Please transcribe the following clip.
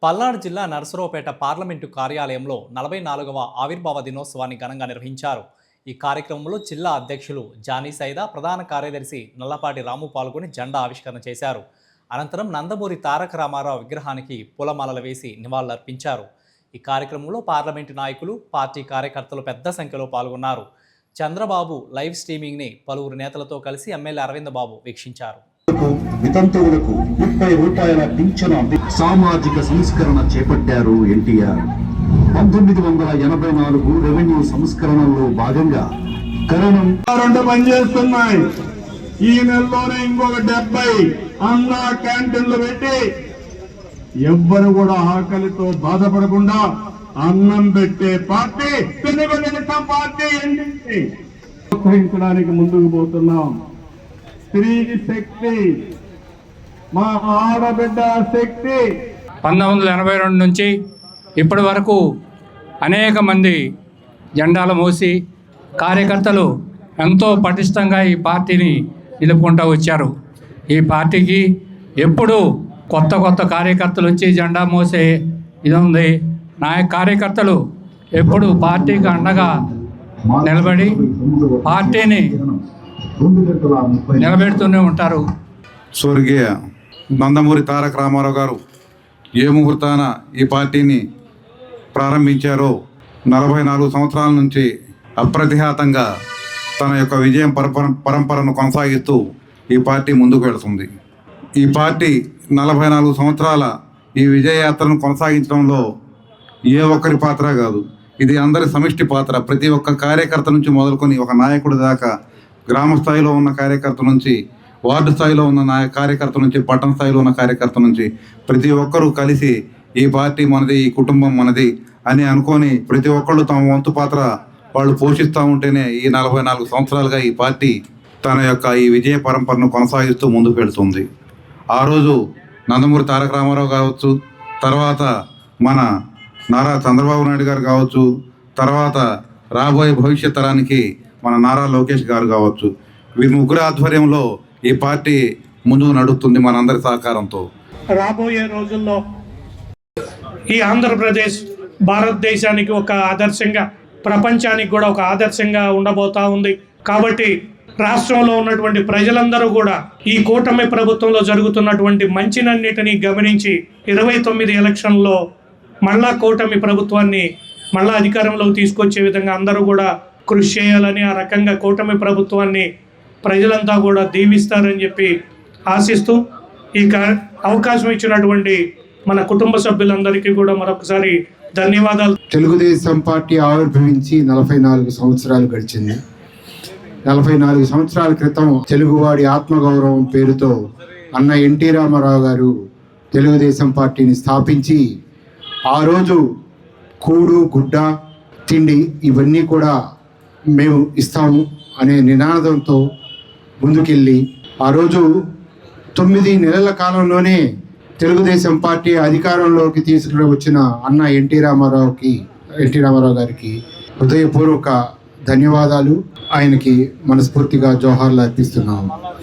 పల్నాడు జిల్లా నరసరావుపేట పార్లమెంటు కార్యాలయంలో 44వ ఆవిర్భావ దినోత్సవాన్ని ఘనంగా నిర్వహించారు. ఈ కార్యక్రమంలో జిల్లా అధ్యక్షులు జానీ సైదా, ప్రధాన కార్యదర్శి నల్లపాటి రాము పాల్గొని జెండా ఆవిష్కరణ చేశారు. అనంతరం నందమూరి తారక రామారావు విగ్రహానికి పూలమాలలు వేసి నివాళులర్పించారు. ఈ కార్యక్రమంలో పార్లమెంటు నాయకులు, పార్టీ కార్యకర్తలు పెద్ద సంఖ్యలో పాల్గొన్నారు. చంద్రబాబు లైవ్ స్ట్రీమింగ్ని పలువురు నేతలతో కలిసి ఎమ్మెల్యే అరవింద్ బాబు వీక్షించారు. వితంతువులకు 30 రూపాయల పింఛను సామాజిక సంస్కరణ చేపట్టారు ఎన్టీఆర్. 1984 రెవెన్యూ సంస్కరణలో భాగంగా కరణం 2 పనిచేస్తున్నాయి. ఈ నెలలోనే ఇంకొక 70 అన్న క్యాంటీన్లు పెట్టి ఎవ్వరు కూడా ఆకలితో బాధపడకుండా అన్నం పెట్టే పార్టీ తెలుగుదేశం పార్టీ ప్రోత్సహించడానికి ముందుకు పోతున్నాం. స్త్రీ శక్తి, మా ఆడబిడ్డ శక్తి. 1982 నుంచి ఇప్పటి వరకు అనేక మంది జెండాలు మోసి కార్యకర్తలు ఎంతో పటిష్టంగా ఈ పార్టీని నిలుపుకుంటూ వచ్చారు. ఈ పార్టీకి ఎప్పుడు కొత్త కార్యకర్తలు వచ్చి జెండా మోసే ఇది ఉంది. కార్యకర్తలు ఎప్పుడు పార్టీకి అండగా నిలబడి పార్టీని నిలబెడుతూనే ఉంటారు. స్వర్గీయ నందమూరి తారక రామారావు గారు ఏ ముహూర్తాన ఈ పార్టీని ప్రారంభించారో 44 సంవత్సరాల నుంచి అప్రతిహతంగా తన యొక్క విజయం పరంపరను కొనసాగిస్తూ ఈ పార్టీ ముందుకు వెళుతుంది. ఈ పార్టీ 44 సంవత్సరాల ఈ విజయయాత్రను కొనసాగించడంలో ఏ ఒక్కరి పాత్ర కాదు, ఇది అందరి సమిష్టి పాత్ర. ప్రతి ఒక్క కార్యకర్త నుంచి మొదలుకొని ఒక నాయకుడి దాకా, గ్రామ స్థాయిలో ఉన్న కార్యకర్త నుంచి, వార్డు స్థాయిలో ఉన్న కార్యకర్త నుంచి, పట్టణ స్థాయిలో ఉన్న కార్యకర్త నుంచి ప్రతి ఒక్కరూ కలిసి ఈ పార్టీ మనది, ఈ కుటుంబం మనది అని అనుకొని ప్రతి ఒక్కళ్ళు తమ వంతు పాత్ర వాళ్ళు పోషిస్తూ ఉంటేనే ఈ 44 సంవత్సరాలుగా ఈ పార్టీ తన యొక్క ఈ విజయ పరంపరను కొనసాగిస్తూ ముందుకు వెళుతుంది. ఆ రోజు నందమూరి తారక రామారావు కావచ్చు, తర్వాత మన నారా చంద్రబాబు నాయుడు గారు కావచ్చు, తర్వాత రాబోయే భవిష్యత్ తరానికి మన నారా లోకేష్ గారు కావచ్చు, వీరి ముగ్గురు ఆధ్వర్యంలో ఈ పార్టీ ముందుకు నడుస్తుంది మనందరి సహకారంతో. రాబోయే రోజుల్లో ఈ ఆంధ్రప్రదేశ్ భారతదేశానికి ఒక ఆదర్శంగా, ప్రపంచానికి కూడా ఒక ఆదర్శంగా ఉండబోతా ఉంది. కాబట్టి రాష్ట్రంలో ఉన్నటువంటి ప్రజలందరూ కూడా ఈ కూటమి ప్రభుత్వంలో జరుగుతున్నటువంటి మంచినన్నిటినీ గమనించి 29 ఎలక్షన్లో మళ్ళా కూటమి ప్రభుత్వాన్ని మళ్ళా అధికారంలోకి తీసుకొచ్చే విధంగా అందరూ కూడా కృషి చేయాలని, ఆ రకంగా కూటమి ప్రభుత్వాన్ని ప్రజలంతా కూడా దీవిస్తారని చెప్పి ఆశిస్తూ ఈ అవకాశం ఇచ్చినటువంటి మన కుటుంబ సభ్యులందరికీ కూడా మరొకసారి ధన్యవాదాలు. తెలుగుదేశం పార్టీ ఆవిర్భవించి 44 సంవత్సరాలు గడిచింది. 44 సంవత్సరాల క్రితం తెలుగువాడి ఆత్మగౌరవం పేరుతో అన్న ఎన్టీ రామారావు గారు తెలుగుదేశం పార్టీని స్థాపించి ఆ రోజు కూడు, గుడ్డ, తిండి ఇవన్నీ కూడా మేము ఇస్తాము అనే నినాదంతో ముందుకెళ్ళి ఆ రోజు 9 నెలల కాలంలోనే తెలుగుదేశం పార్టీ అధికారంలోకి తీసుకుని వచ్చిన అన్న ఎన్టీ రామారావు గారికి హృదయపూర్వక ధన్యవాదాలు. ఆయనకి మనస్ఫూర్తిగా జోహార్లు అర్పిస్తున్నాము.